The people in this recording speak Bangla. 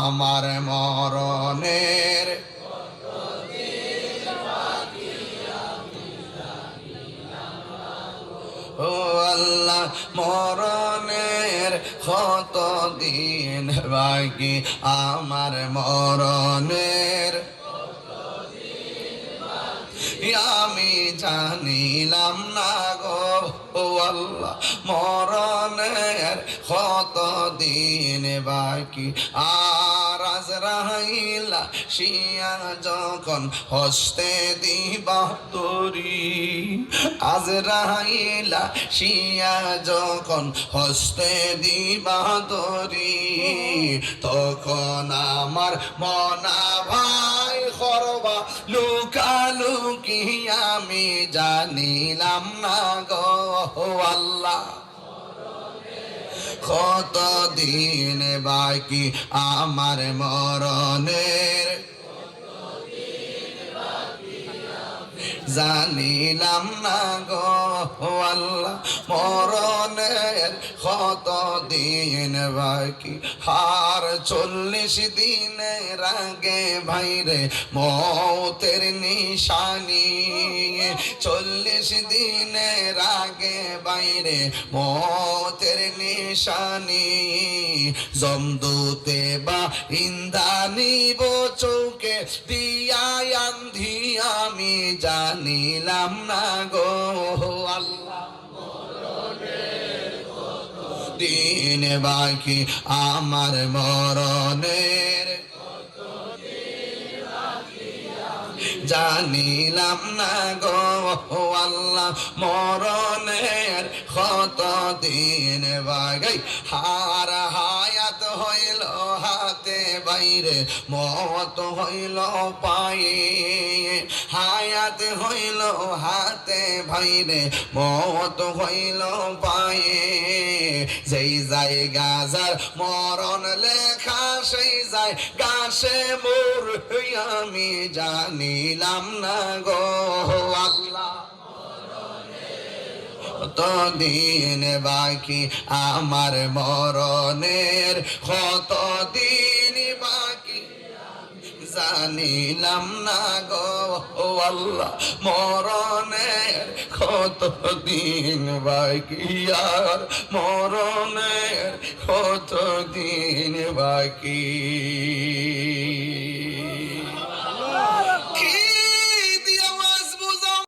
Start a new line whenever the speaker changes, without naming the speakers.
আমার মরণের ও আল্লাহ মরণের কত দিন বাকি আমার মরণের আমি জানিলাম না গো ও আল্লাহ মরণের কত দিন বাকি আর আজরাইল শিয়া যখন হস্তে দিবা তরি আজরাইল শিয়া যখন হস্তে দিবা তরি তখন আমার মনা ভাই করবা লুকালুকি আমি জানিলাম না গো আল্লাহ কত দিন বাকি আমার মরণের জানিলাম না গো আল্লাহ মরণের কত দিন বাকি আর 40 দিনের আগে ভাইরে মৌতের নিশানি 40 দিনের আগে বাইরে মৌতের নিশানি জমদূতে বা ইন্দানি চৌকে দিয়া আন্ধি আমি জানিলাম না গো আল্লাহ দিন বাকি আমার মরণের জানিলাম না গো আল্লাহ মরণের কত দিন বাকি হার হায়াত হইল হাতে বাইরে মত হইল পায়ে হায়াত হইল হাতে বাইরে মত হইল পায়ে যেই জায়গা যার মরণ লেখা সেই যায় গাছে মোর আমি জানিলাম না গো আল্লাহ কত দিন বাকি আমার মরণের কত দিন বাকি জানিলাম না গো আল্লাহ মরণের কত দিন বাকি আর মরণের কত দিন বাকি